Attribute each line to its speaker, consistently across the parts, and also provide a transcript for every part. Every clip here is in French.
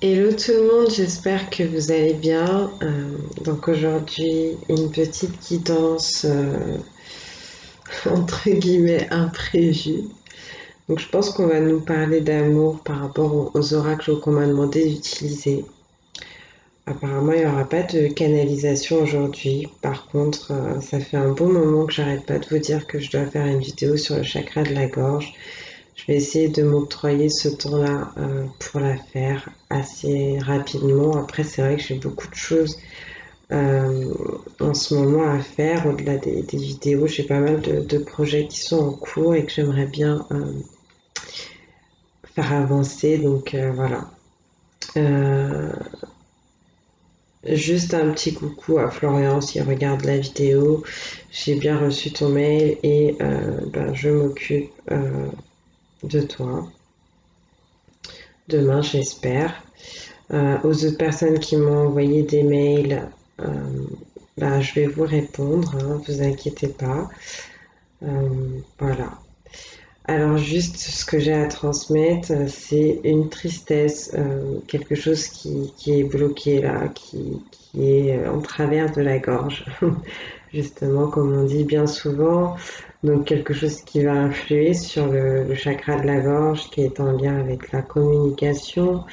Speaker 1: Hello tout le monde, j'espère que vous allez bien. Donc aujourd'hui, une petite guidance entre guillemets imprévue. Donc je pense qu'on va nous parler d'amour par rapport aux oracles qu'on m'a demandé d'utiliser. Apparemment, il n'y aura pas de canalisation aujourd'hui. Par contre, ça fait un bon moment que j'arrête pas de vous dire que je dois faire une vidéo sur le chakra de la gorge. Je vais essayer de m'octroyer ce temps-là pour la faire assez rapidement. Après, c'est vrai que j'ai beaucoup de choses euh, en ce moment à faire. Au-delà des vidéos, j'ai pas mal de projets qui sont en cours et que j'aimerais bien faire avancer. Donc voilà. Euh, Juste un petit coucou à Florian s'il regarde la vidéo. J'ai bien reçu ton mail et ben, je m'occupe de toi demain, j'espère. Aux autres personnes qui m'ont envoyé des mails, euh, bah, je vais vous répondre, hein, vous inquiétez pas. Voilà. Alors juste ce que j'ai à transmettre, c'est une tristesse, quelque chose qui est bloqué là, qui est en travers de la gorge, justement comme on dit bien souvent. Donc quelque chose qui va influer sur le chakra de la gorge, qui est en lien avec la communication,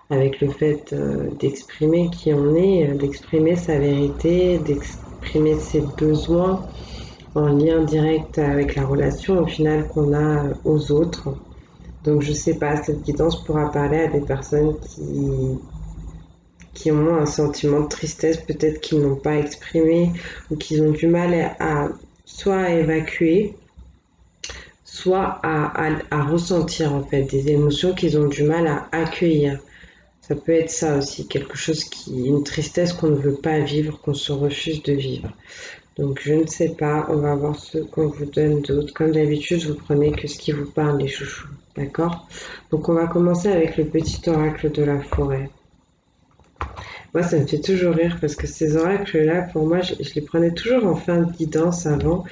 Speaker 1: avec le fait d'exprimer qui on est, d'exprimer sa vérité, d'exprimer ses besoins en lien direct avec la relation au final qu'on a aux autres. Donc je sais pas, cette guidance pourra parler à des personnes qui ont un sentiment de tristesse, peut-être qu'ils n'ont pas exprimé ou qu'ils ont du mal soit à évacuer, soit à ressentir en fait des émotions qu'ils ont du mal à accueillir. Ça peut être ça aussi, quelque chose une tristesse qu'on ne veut pas vivre, qu'on se refuse de vivre. Donc je ne sais pas, on va voir ce qu'on vous donne d'autre. Comme d'habitude, vous prenez que ce qui vous parle, les chouchous. D'accord? Donc on va commencer avec le petit oracle de la forêt. Moi, ça me fait toujours rire parce que ces oracles-là, pour moi, je les prenais toujours en fin de guidance avant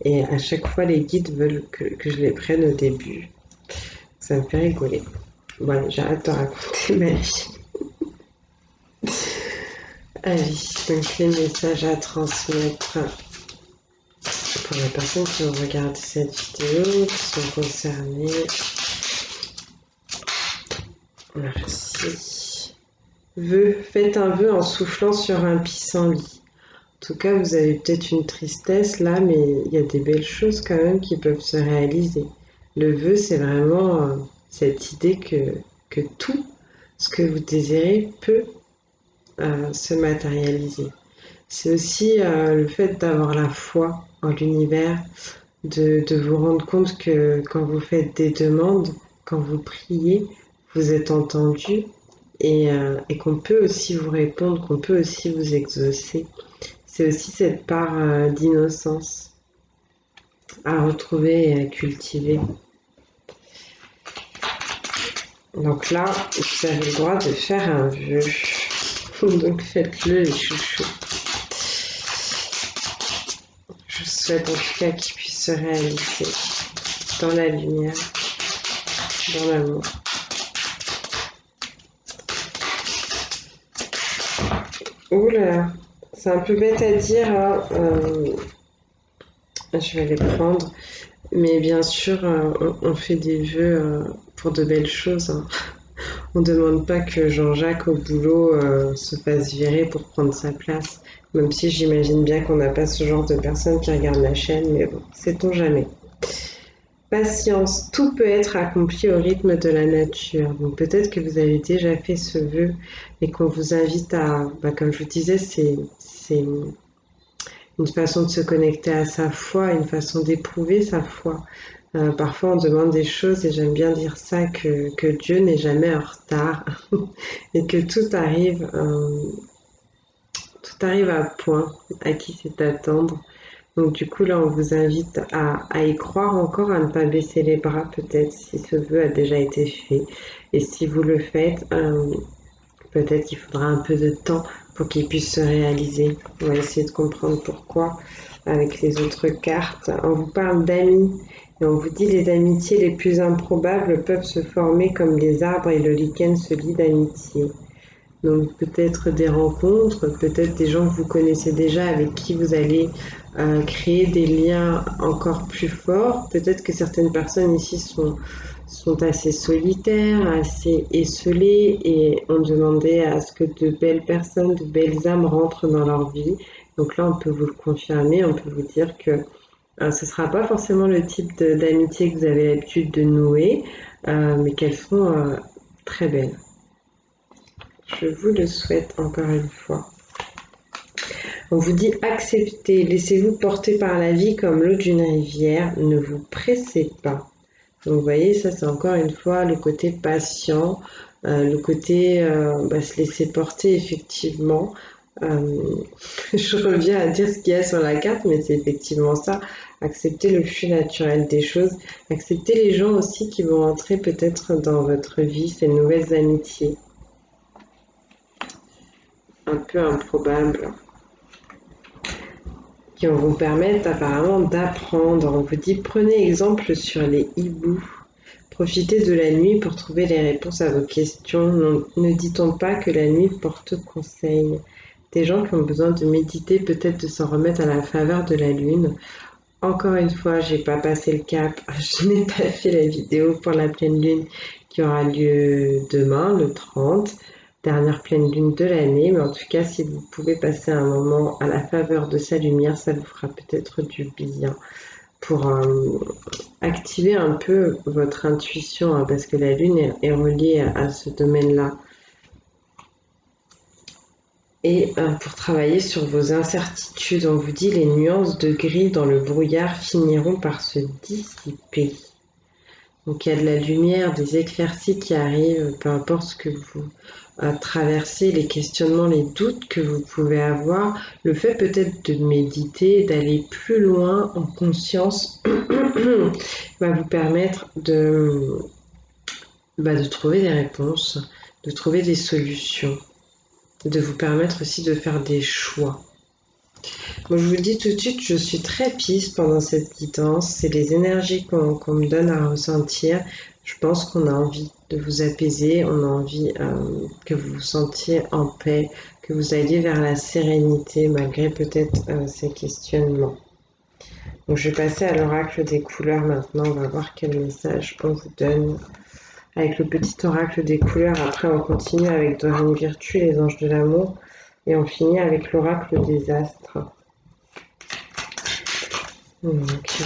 Speaker 1: et à chaque fois, les guides veulent que je les prenne au début. Ça me fait rigoler. Bon, j'arrête de raconter ma vie. Allez, donc les messages à transmettre pour les personnes qui ont regardé cette vidéo, qui sont concernées. Merci. Vœu. Faites un vœu en soufflant sur un pissenlit. En tout cas, vous avez peut-être une tristesse là, mais il y a des belles choses quand même qui peuvent se réaliser. Le vœu, c'est vraiment cette idée que tout ce que vous désirez peut se matérialiser. C'est aussi le fait d'avoir la foi en l'univers, de vous rendre compte que quand vous faites des demandes, quand vous priez, vous êtes entendu et qu'on peut aussi vous répondre, qu'on peut aussi vous exaucer. C'est aussi cette part d'innocence à retrouver et à cultiver. Donc là, vous avez le droit de faire un vœu. Donc faites-le les chouchous. Je vous souhaite en tout cas qu'il puisse se réaliser dans la lumière, dans l'amour. Oula, c'est un peu bête à dire, hein, je vais les prendre. Mais bien sûr, on fait des vœux pour de belles choses, hein. On ne demande pas que Jean-Jacques au boulot se fasse virer pour prendre sa place. Même si j'imagine bien qu'on n'a pas ce genre de personnes qui regardent la chaîne, mais bon, sait-on jamais. Patience, tout peut être accompli au rythme de la nature. Donc peut-être que vous avez déjà fait ce vœu et qu'on vous invite bah, comme je vous disais, c'est une façon de se connecter à sa foi, une façon d'éprouver sa foi. Parfois, on demande des choses et j'aime bien dire ça, que Dieu n'est jamais en retard et que tout arrive à point, à qui c'est attendre. Donc du coup, là, on vous invite à y croire encore, à ne pas baisser les bras peut-être si ce vœu a déjà été fait. Et si vous le faites, peut-être qu'il faudra un peu de temps pour qu'il puisse se réaliser. On va essayer de comprendre pourquoi avec les autres cartes. On vous parle d'amis et on vous dit les amitiés les plus improbables peuvent se former comme les arbres et le lichen se lie d'amitié. Donc peut-être des rencontres, peut-être des gens que vous connaissez déjà avec qui vous allez créer des liens encore plus forts. Peut-être que certaines personnes ici sont assez solitaires, assez esselées et ont demandé à ce que de belles personnes, de belles âmes rentrent dans leur vie. Donc là, on peut vous le confirmer, on peut vous dire que ce ne sera pas forcément le type d'amitié que vous avez l'habitude de nouer, mais qu'elles sont très belles. Je vous le souhaite encore une fois. On vous dit acceptez, laissez-vous porter par la vie comme l'eau d'une rivière, ne vous pressez pas. Donc vous voyez, ça c'est encore une fois le côté patient, le côté se laisser porter effectivement. Je reviens à dire ce qu'il y a sur la carte, mais c'est effectivement ça. Accepter le flux naturel des choses, accepter les gens aussi qui vont entrer peut-être dans votre vie, ces nouvelles amitiés. Un peu improbables, qui vont vous permettre apparemment d'apprendre. On vous dit prenez exemple sur les hiboux. Profitez de la nuit pour trouver les réponses à vos questions. Ne dit-on pas que la nuit porte conseil? Des gens qui ont besoin de méditer, peut-être de s'en remettre à la faveur de la lune. Encore une fois, j'ai pas passé le cap. Je n'ai pas fait la vidéo pour la pleine lune qui aura lieu demain, le 30. Dernière pleine lune de l'année, mais en tout cas, si vous pouvez passer un moment à la faveur de sa lumière, ça vous fera peut-être du bien pour activer un peu votre intuition, hein, parce que la lune est reliée à ce domaine-là. Et pour travailler sur vos incertitudes, on vous dit les nuances de gris dans le brouillard finiront par se dissiper. Donc il y a de la lumière, des éclaircies qui arrivent, peu importe ce que vous traversez, les questionnements, les doutes que vous pouvez avoir, le fait peut-être de méditer, d'aller plus loin en conscience va vous permettre de trouver des réponses, de trouver des solutions, de vous permettre aussi de faire des choix. Moi, je vous le dis tout de suite, je suis très piste pendant cette guidance. C'est les énergies qu'on me donne à ressentir. Je pense qu'on a envie de vous apaiser, on a envie que vous vous sentiez en paix, que vous alliez vers la sérénité malgré peut-être ces questionnements. Donc, je vais passer à l'oracle des couleurs maintenant. On va voir quel message on vous donne. Avec le petit oracle des couleurs, après on continue avec Dorine Virtue, les anges de l'amour, et on finit avec l'oracle des astres. Okay.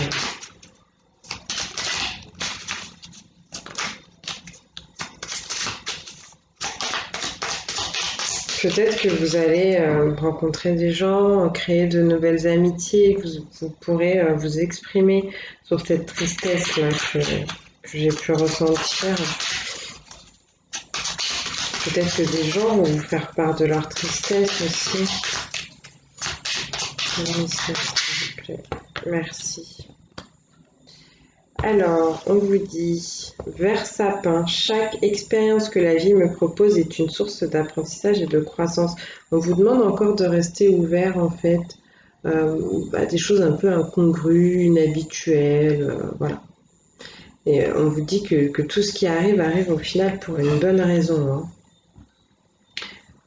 Speaker 1: Peut-être que vous allez rencontrer des gens, créer de nouvelles amitiés, vous pourrez vous exprimer sur cette tristesse-là que j'ai pu ressentir. Peut-être que des gens vont vous faire part de leur tristesse aussi. S'il vous plaît. Merci. Alors, on vous dit, vers sapin, chaque expérience que la vie me propose est une source d'apprentissage et de croissance. On vous demande encore de rester ouvert, en fait, des choses un peu incongrues, inhabituelles, voilà. Et on vous dit que tout ce qui arrive au final pour une bonne raison, hein.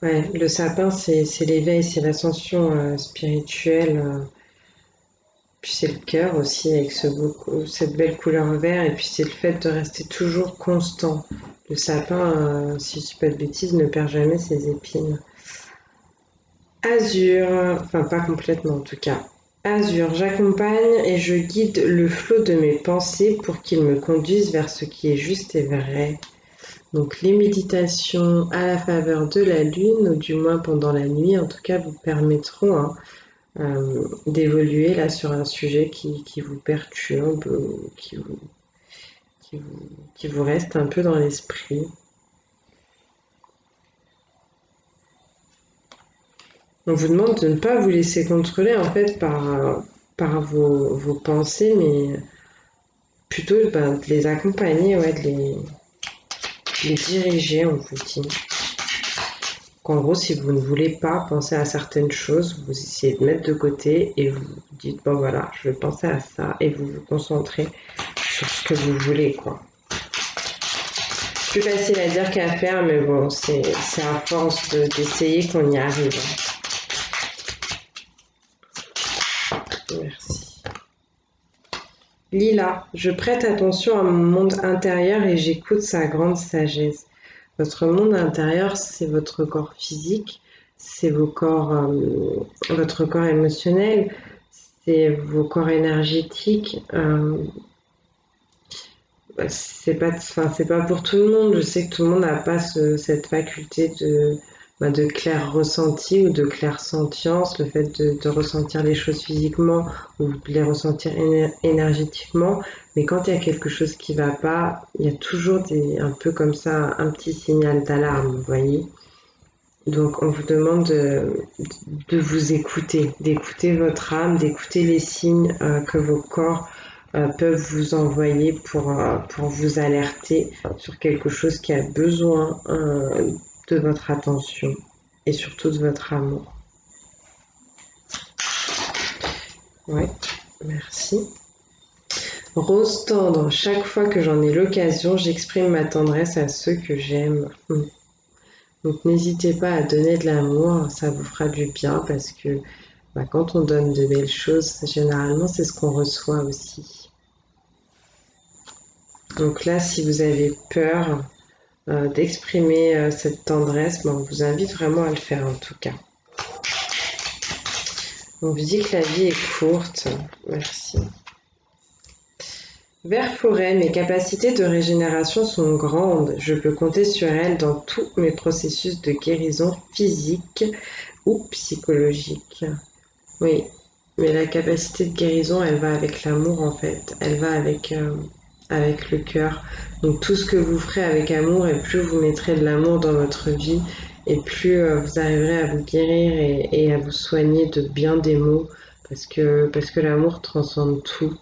Speaker 1: Ouais, le sapin, c'est l'éveil, c'est l'ascension spirituelle. Puis c'est le cœur aussi avec cette belle couleur vert. Et puis c'est le fait de rester toujours constant. Le sapin, si je ne dis pas de bêtises, ne perd jamais ses épines. Azur, enfin pas complètement en tout cas. Azur, j'accompagne et je guide le flot de mes pensées pour qu'il me conduise vers ce qui est juste et vrai. Donc les méditations à la faveur de la lune, ou du moins pendant la nuit, en tout cas vous permettront d'évoluer là sur un sujet qui vous perturbe, qui vous reste un peu dans l'esprit. On vous demande de ne pas vous laisser contrôler en fait par vos pensées, mais plutôt de les accompagner, ouais, de les diriger, on vous dit. En gros, si vous ne voulez pas penser à certaines choses, vous essayez de mettre de côté et vous dites, bon voilà, je vais penser à ça, et vous vous concentrez sur ce que vous voulez, quoi. Plus facile à dire qu'à faire, mais bon, c'est à force d'essayer qu'on y arrive. Merci. Lila, je prête attention à mon monde intérieur et j'écoute sa grande sagesse. Votre monde intérieur, c'est votre corps physique, c'est votre corps émotionnel, c'est vos corps énergétiques. C'est pas pour tout le monde. Je sais que tout le monde n'a pas cette faculté de clair ressenti ou de clair sentience, le fait de ressentir les choses physiquement ou de les ressentir énergétiquement. Mais quand il y a quelque chose qui va pas, il y a toujours un peu comme ça, un petit signal d'alarme, vous voyez. Donc on vous demande de vous écouter, d'écouter votre âme, d'écouter les signes que vos corps peuvent vous envoyer pour vous alerter sur quelque chose qui a besoin de votre attention et surtout de votre amour. Oui, merci. Rose tendre, chaque fois que j'en ai l'occasion, j'exprime ma tendresse à ceux que j'aime. Donc n'hésitez pas à donner de l'amour, ça vous fera du bien parce que quand on donne de belles choses, généralement c'est ce qu'on reçoit aussi. Donc là, si vous avez peur d'exprimer cette tendresse, on vous invite vraiment à le faire en tout cas. On vous dit que la vie est courte. Merci. Vers forêt, mes capacités de régénération sont grandes. Je peux compter sur elles dans tous mes processus de guérison physique ou psychologique. Oui, mais la capacité de guérison, elle va avec l'amour en fait. Elle va avec le cœur. Donc tout ce que vous ferez avec amour, et plus vous mettrez de l'amour dans votre vie, et plus vous arriverez à vous guérir et à vous soigner de bien des maux, parce que l'amour transcende tout.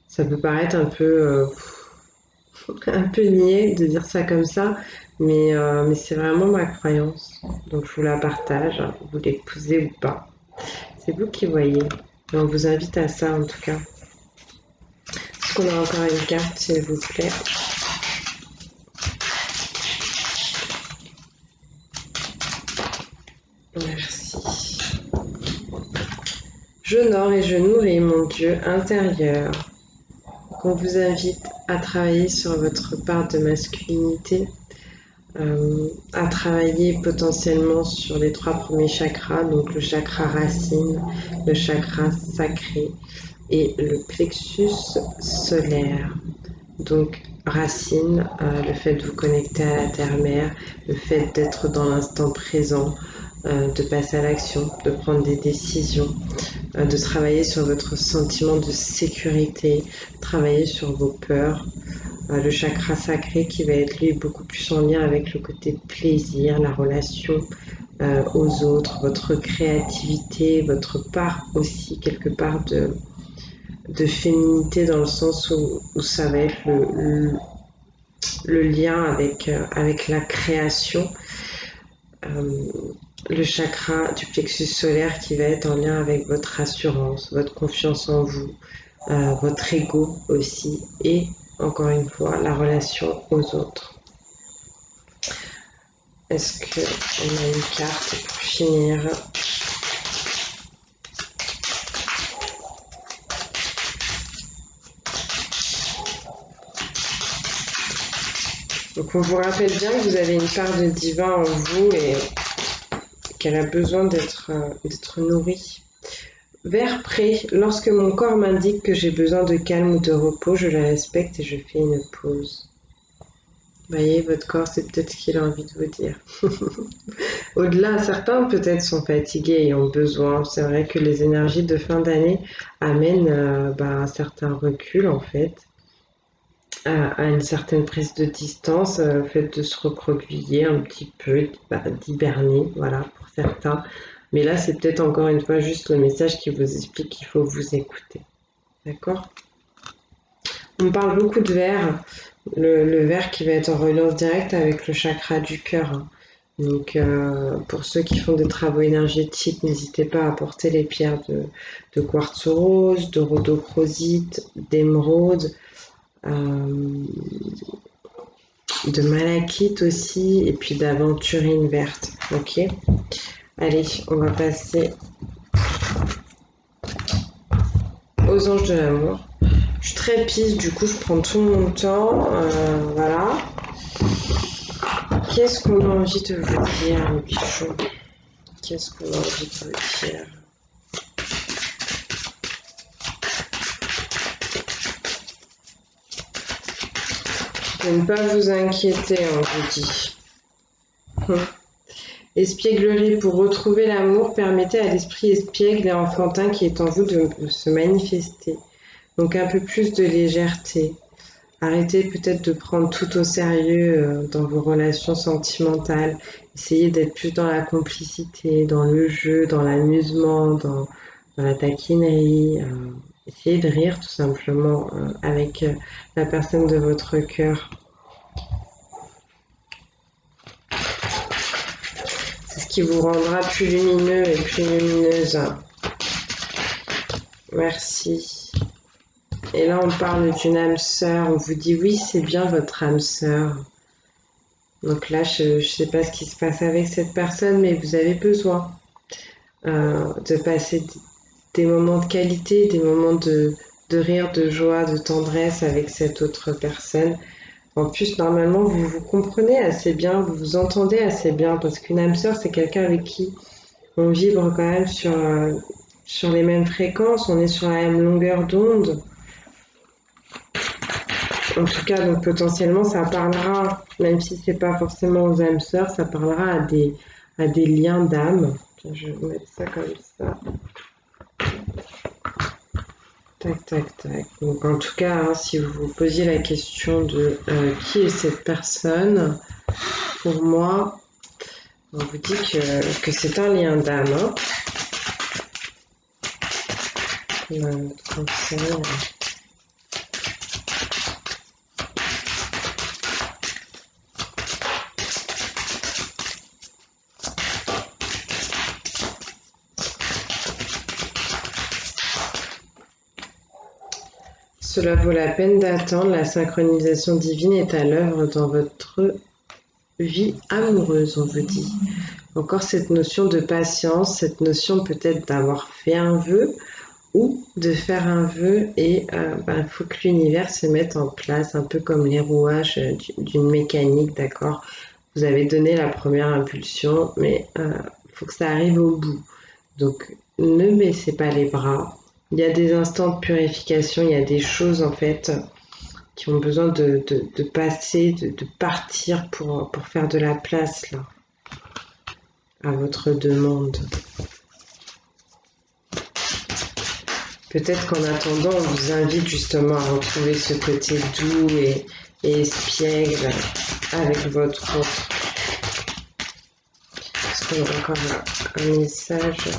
Speaker 1: Ça peut paraître un peu niais de dire ça comme ça, mais c'est vraiment ma croyance. Donc je vous la partage, vous l'épousez ou pas. C'est vous qui voyez. Et on vous invite à ça en tout cas. Est-ce qu'on a encore une carte, s'il vous plaît? Merci. J'honore et je nourris mon Dieu intérieur. On vous invite à travailler sur votre part de masculinité, à travailler potentiellement sur les 3 premiers chakras, donc le chakra racine, le chakra sacré et le plexus solaire. Donc racine, le fait de vous connecter à la terre-mère, le fait d'être dans l'instant présent, de passer à l'action, de prendre des décisions, de travailler sur votre sentiment de sécurité, travailler sur vos peurs. Le chakra sacré qui va être lui beaucoup plus en lien avec le côté plaisir, la relation aux autres, votre créativité, votre part aussi quelque part de féminité dans le sens où ça va être le lien avec la création. Le chakra du plexus solaire qui va être en lien avec votre assurance, votre confiance en vous, votre ego aussi et encore une fois la relation aux autres. Est-ce qu'on a une carte pour finir? Donc on vous rappelle bien que vous avez une part de divin en vous et qu'elle a besoin d'être nourrie. Vers près, lorsque mon corps m'indique que j'ai besoin de calme ou de repos, je le respecte et je fais une pause. Vous voyez, votre corps, c'est peut-être ce qu'il a envie de vous dire. Au-delà, certains peut-être sont fatigués et ont besoin. C'est vrai que les énergies de fin d'année amènent un certain recul en fait, à une certaine prise de distance, au fait de se recroqueviller un petit peu, d'hiberner, voilà, pour certains. Mais là, c'est peut-être encore une fois juste le message qui vous explique qu'il faut vous écouter. D'accord? On parle beaucoup de verre, le verre qui va être en reliance directe avec le chakra du cœur. Donc, pour ceux qui font des travaux énergétiques, n'hésitez pas à apporter les pierres de quartz rose, de rhodochrosite, d'émeraude, de malachite aussi, et puis d'aventurine verte. Ok. Allez, on va passer aux anges de l'amour. Je suis très pisse, du coup je prends tout mon temps. Voilà. Qu'est-ce qu'on a envie de vous dire, mes bichons? Qu'est-ce qu'on a envie de vous dire? De ne pas vous inquiéter, on vous dit. Espièglerie, pour retrouver l'amour, permettez à l'esprit espiègle et enfantin qui est en vous de se manifester. Donc un peu plus de légèreté. Arrêtez peut-être de prendre tout au sérieux dans vos relations sentimentales. Essayez d'être plus dans la complicité, dans le jeu, dans l'amusement, dans la taquinerie. Essayez de rire tout simplement avec la personne de votre cœur. C'est ce qui vous rendra plus lumineux et plus lumineuse. Merci. Et là, on parle d'une âme sœur. On vous dit oui, c'est bien votre âme sœur. Donc là, je ne sais pas ce qui se passe avec cette personne, mais vous avez besoin de passer des moments de qualité, des moments de rire, de joie, de tendresse avec cette autre personne. En plus, normalement, vous vous comprenez assez bien, vous vous entendez assez bien, parce qu'une âme sœur, c'est quelqu'un avec qui on vibre quand même sur les mêmes fréquences, on est sur la même longueur d'onde. En tout cas, donc potentiellement, ça parlera, même si c'est pas forcément aux âmes sœurs, ça parlera à des liens d'âme. Je vais mettre ça comme ça. Tac, tac, tac. Donc en tout cas, hein, si vous vous posiez la question de qui est cette personne, pour moi, on vous dit que c'est un lien d'âme. Hein. Conseil. Cela vaut la peine d'attendre, la synchronisation divine est à l'œuvre dans votre vie amoureuse, on vous dit. Encore cette notion de patience, cette notion peut-être d'avoir fait un vœu ou de faire un vœu et il faut que l'univers se mette en place, un peu comme les rouages d'une mécanique, d'accord? Vous avez donné la première impulsion, mais il faut que ça arrive au bout. Donc ne baissez pas les bras. Il y a des instants de purification, il y a des choses en fait qui ont besoin de passer, de partir pour faire de la place là, à votre demande. Peut-être qu'en attendant, on vous invite justement à retrouver ce côté doux et espiègle avec votre autre. Est-ce qu'on a encore un message?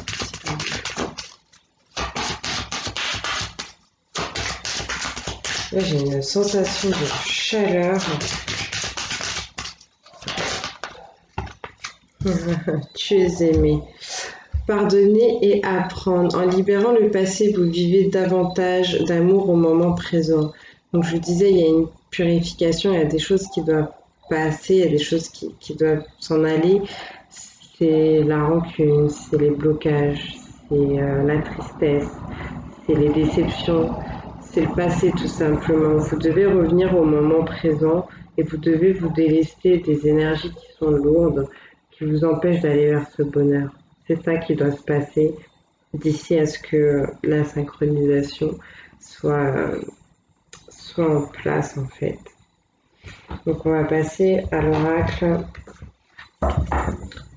Speaker 1: Là, j'ai une sensation de chaleur. Tu es aimé. Pardonner et apprendre. En libérant le passé, vous vivez davantage d'amour au moment présent. Donc, je vous disais, il y a une purification, il y a des choses qui doivent passer, il y a des choses qui doivent s'en aller. C'est la rancune, c'est les blocages, c'est la tristesse, c'est les déceptions, c'est le passé tout simplement. Vous devez revenir au moment présent et vous devez vous délester des énergies qui sont lourdes, qui vous empêchent d'aller vers ce bonheur. C'est ça qui doit se passer d'ici à ce que la synchronisation soit en place en fait. Donc on va passer à l'oracle.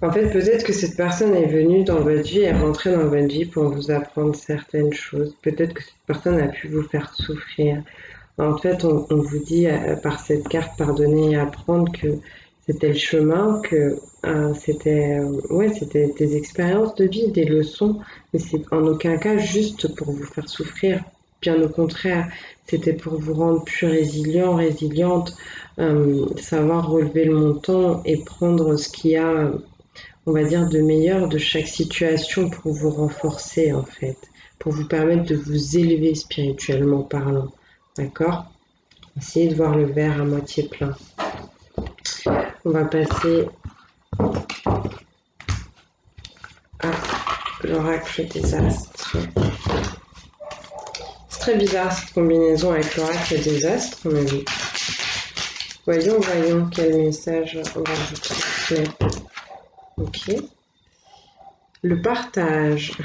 Speaker 1: En fait, peut-être que cette personne est venue dans votre vie, est rentrée dans votre vie pour vous apprendre certaines choses. Peut-être que cette personne a pu vous faire souffrir. En fait, on vous dit par cette carte pardonner et apprendre que c'était le chemin, que c'était des expériences de vie, des leçons, mais c'est en aucun cas juste pour vous faire souffrir. Bien au contraire, c'était pour vous rendre plus résilient, résiliente, savoir relever le montant et prendre ce qu'il y a, on va dire, de meilleur de chaque situation pour vous renforcer en fait, pour vous permettre de vous élever spirituellement parlant. D'accord? Essayez de voir le verre à moitié plein. On va passer à l'oracle des astres. C'est très bizarre cette combinaison avec l'oracle des astres, on a vu. Voyons quel message on va vous transmettre. Ok. Le partage,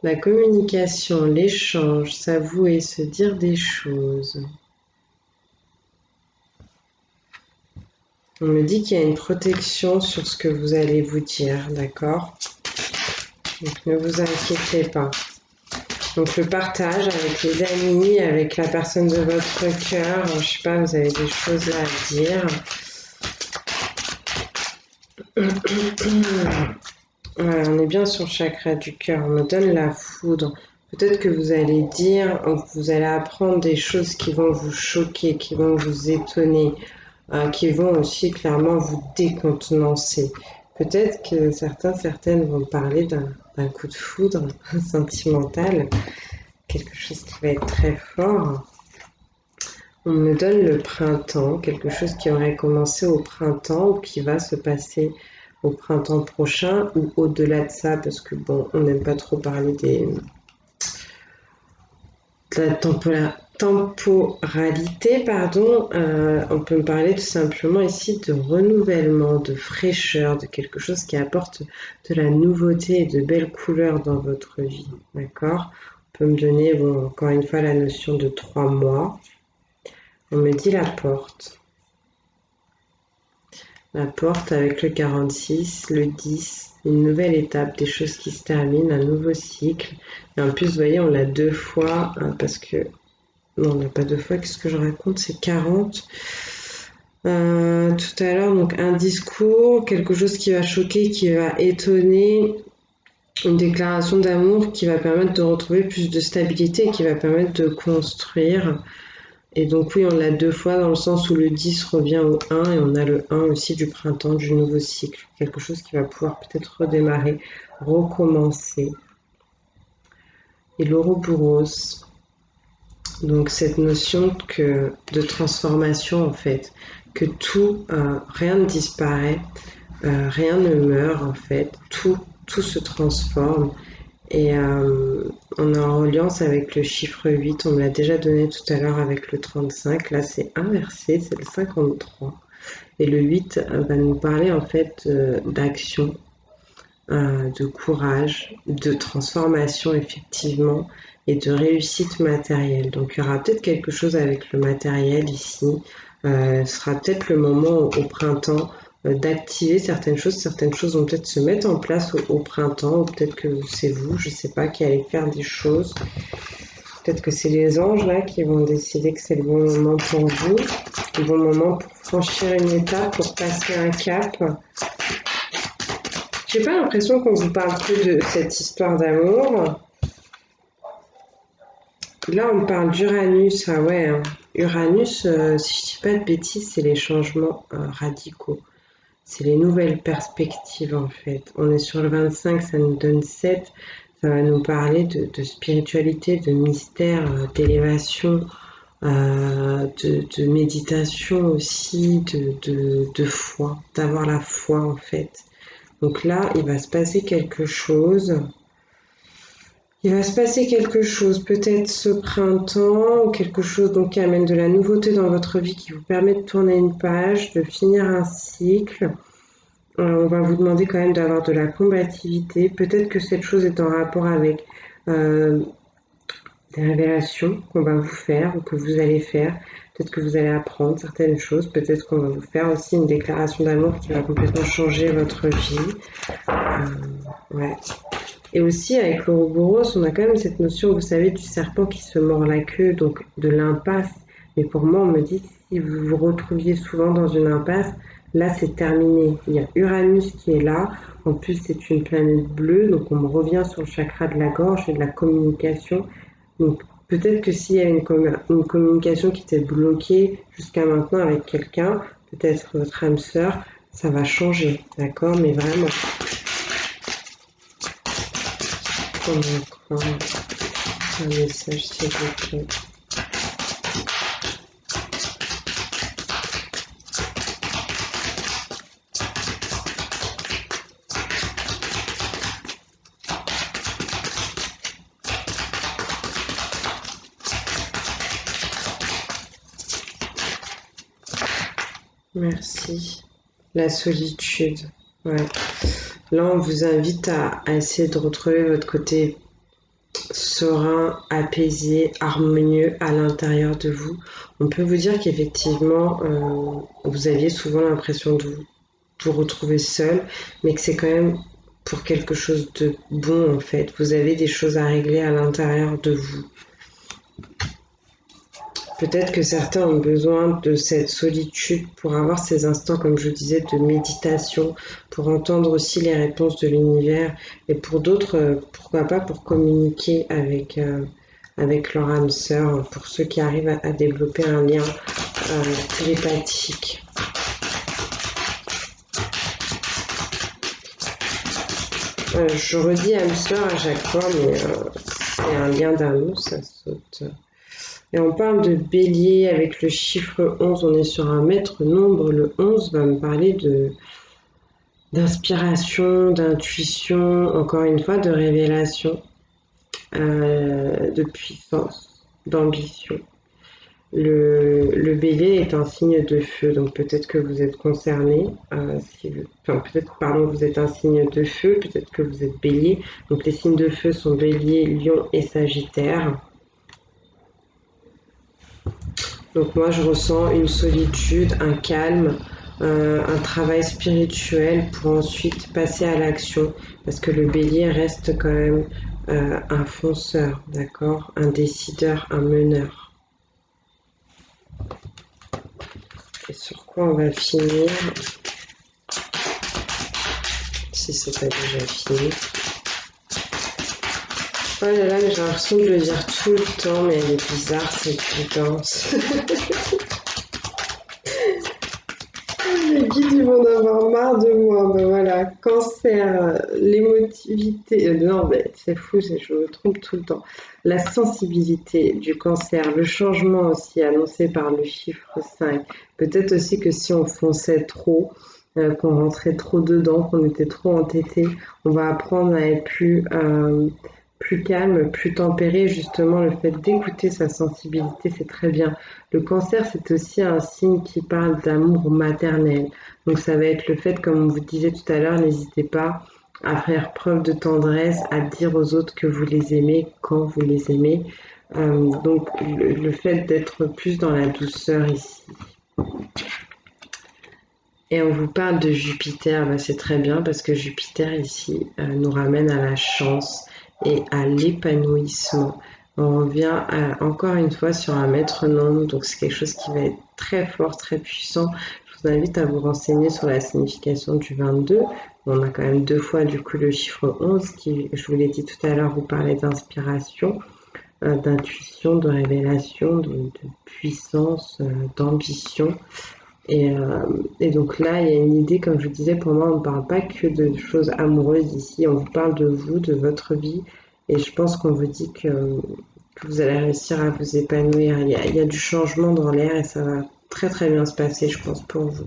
Speaker 1: la communication, l'échange, s'avouer, se dire des choses. On me dit qu'il y a une protection sur ce que vous allez vous dire, d'accord? Donc ne vous inquiétez pas. Donc le partage avec les amis, avec la personne de votre cœur, je sais pas, vous avez des choses là à dire. Voilà, on est bien sur le chakra du cœur, on me donne la foudre. Peut-être que vous allez dire, vous allez apprendre des choses qui vont vous choquer, qui vont vous étonner, qui vont aussi clairement vous décontenancer. Peut-être que certaines vont parler d'un coup de foudre sentimental, quelque chose qui va être très fort. On me donne le printemps, quelque chose qui aurait commencé au printemps ou qui va se passer au printemps prochain ou au-delà de ça, parce que bon, on n'aime pas trop parler de la temporalité, pardon. On peut me parler tout simplement ici de renouvellement, de fraîcheur, de quelque chose qui apporte de la nouveauté et de belles couleurs dans votre vie, d'accord? On peut me donner, bon, encore une fois, la notion de 3 mois. On me dit la porte. La porte avec le 46, le 10, une nouvelle étape, des choses qui se terminent, un nouveau cycle. Et en plus, vous voyez, on l'a 2 fois, parce que... Non, on n'a pas 2 fois, qu'est-ce que je raconte? C'est 40. Tout à l'heure, donc un discours, quelque chose qui va choquer, qui va étonner, une déclaration d'amour qui va permettre de retrouver plus de stabilité, qui va permettre de construire. Et donc oui, on l'a 2 fois dans le sens où le 10 revient au 1 et on a le 1 aussi du printemps, du nouveau cycle. Quelque chose qui va pouvoir peut-être redémarrer, recommencer. Et l'Ouroboros, donc cette notion de transformation en fait, que tout, rien ne disparaît, rien ne meurt en fait, tout se transforme. Et on est en reliance avec le chiffre 8, on me l'a déjà donné tout à l'heure avec le 35, là c'est inversé, c'est le 53. Et le 8 va nous parler en fait d'action, de courage, de transformation effectivement, et de réussite matérielle. Donc il y aura peut-être quelque chose avec le matériel ici. Ce sera peut-être le moment au printemps d'activer certaines choses vont peut-être se mettre en place au printemps, ou peut-être que c'est vous, je sais pas, qui allez faire des choses. Peut-être que c'est les anges là qui vont décider que c'est le bon moment pour vous, le bon moment pour franchir une étape, pour passer un cap. J'ai pas l'impression qu'on vous parle que de cette histoire d'amour. Là, on parle d'Uranus. Ah ouais, hein. Uranus, si je dis pas de bêtises, c'est les changements radicaux. C'est les nouvelles perspectives en fait. On est sur le 25, ça nous donne 7. Ça va nous parler de spiritualité, de mystère, d'élévation, de méditation aussi, de foi, d'avoir la foi en fait. Donc là, il va se passer quelque chose. Il va se passer quelque chose, peut-être ce printemps, ou quelque chose donc qui amène de la nouveauté dans votre vie, qui vous permet de tourner une page, de finir un cycle. On va vous demander quand même d'avoir de la combativité. Peut-être que cette chose est en rapport avec des révélations qu'on va vous faire ou que vous allez faire. Peut-être que vous allez apprendre certaines choses. Peut-être qu'on va vous faire aussi une déclaration d'amour qui va complètement changer votre vie. Ouais. Et aussi avec l'Ouroboros, on a quand même cette notion, vous savez, du serpent qui se mord la queue, donc de l'impasse. Mais pour moi, on me dit, si vous vous retrouviez souvent dans une impasse, là c'est terminé. Il y a Uranus qui est là, en plus c'est une planète bleue, donc on me revient sur le chakra de la gorge et de la communication. Donc peut-être que s'il y a une communication qui était bloquée jusqu'à maintenant avec quelqu'un, peut-être votre âme sœur, ça va changer, d'accord? Mais vraiment. Encore un message s'il vous plaît. Merci. La solitude. Ouais. Là, on vous invite à essayer de retrouver votre côté serein, apaisé, harmonieux à l'intérieur de vous. On peut vous dire qu'effectivement, vous aviez souvent l'impression de vous retrouver seul, mais que c'est quand même pour quelque chose de bon en fait. Vous avez des choses à régler à l'intérieur de vous. Peut-être que certains ont besoin de cette solitude pour avoir ces instants, comme je disais, de méditation, pour entendre aussi les réponses de l'univers, et pour d'autres, pourquoi pas pour communiquer avec leur âme sœur, pour ceux qui arrivent à développer un lien télépathique. Je redis âme sœur à chaque fois, mais c'est un lien d'amour, ça saute. Et on parle de bélier avec le chiffre 11, on est sur un maître nombre. Le 11 va me parler d'inspiration, d'intuition, encore une fois de révélation, de puissance, d'ambition. Le bélier est un signe de feu, donc peut-être que vous êtes concerné, peut-être, pardon, vous êtes un signe de feu, peut-être que vous êtes bélier. Donc les signes de feu sont bélier, lion et sagittaire. Donc moi, je ressens une solitude, un calme, un travail spirituel pour ensuite passer à l'action, parce que le bélier reste quand même un fonceur, d'accord? Un décideur, un meneur. Et sur quoi on va finir, si c'est pas déjà fini. Oh là là, mais j'ai l'impression de le dire tout le temps, mais elle est bizarre cette guidance. Les guides, ils vont en avoir marre de moi. Ben voilà, cancer, l'émotivité. Non, mais c'est fou, je me trompe tout le temps. La sensibilité du cancer, le changement aussi annoncé par le chiffre 5. Peut-être aussi que si on fonçait trop, qu'on rentrait trop dedans, qu'on était trop entêté, on va apprendre à être plus calme, plus tempéré. Justement, le fait d'écouter sa sensibilité, c'est très bien. Le cancer, c'est aussi un signe qui parle d'amour maternel. Donc ça va être le fait, comme on vous disait tout à l'heure, n'hésitez pas à faire preuve de tendresse, à dire aux autres que vous les aimez quand vous les aimez. Donc le fait d'être plus dans la douceur ici. Et on vous parle de Jupiter, bah c'est très bien parce que Jupiter ici nous ramène à la chance et à l'épanouissement. On revient encore une fois sur un maître nombre, donc c'est quelque chose qui va être très fort, très puissant. Je vous invite à vous renseigner sur la signification du 22. On a quand même deux fois du coup le chiffre 11 qui, je vous l'ai dit tout à l'heure, vous parlait d'inspiration, d'intuition, de révélation, de puissance, d'ambition. Et donc là, il y a une idée, comme je vous disais, pour moi, on ne parle pas que de choses amoureuses ici, on vous parle de vous, de votre vie, et je pense qu'on vous dit que vous allez réussir à vous épanouir. Il y a du changement dans l'air et ça va très très bien se passer, je pense, pour vous.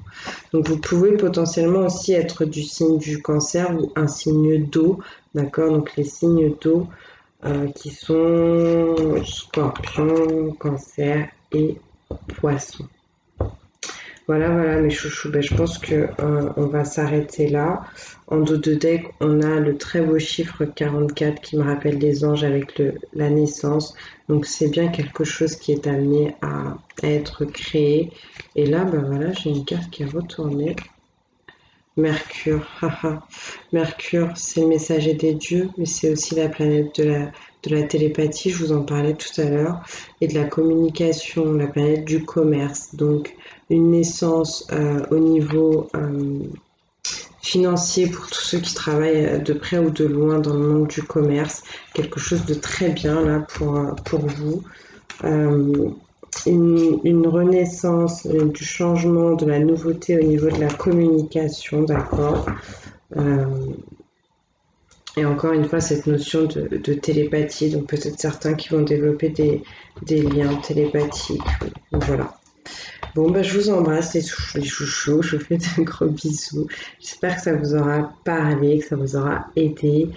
Speaker 1: Donc vous pouvez potentiellement aussi être du signe du cancer ou un signe d'eau, d'accord? Donc les signes d'eau qui sont scorpion, cancer et poisson. Voilà mes chouchous. Ben, je pense que on va s'arrêter là. En dos de deck, on a le très beau chiffre 44 qui me rappelle les anges avec la naissance. Donc c'est bien quelque chose qui est amené à être créé. Et là, ben voilà, j'ai une carte qui est retournée. Mercure, haha. Mercure, c'est le messager des dieux, mais c'est aussi la planète de la télépathie, je vous en parlais tout à l'heure, et de la communication, la planète du commerce. Donc, une naissance au niveau financier pour tous ceux qui travaillent de près ou de loin dans le monde du commerce. Quelque chose de très bien là pour vous. Euh, une renaissance du changement, de la nouveauté au niveau de la communication, d'accord. Euh, et encore une fois, cette notion de télépathie, donc peut-être certains qui vont développer des liens télépathiques. Donc voilà. Bon, bah, je vous embrasse les chouchous, je vous fais de gros bisous. J'espère que ça vous aura parlé, que ça vous aura aidé.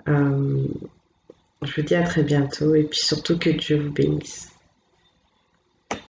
Speaker 1: Je vous dis à très bientôt et puis surtout que Dieu vous bénisse.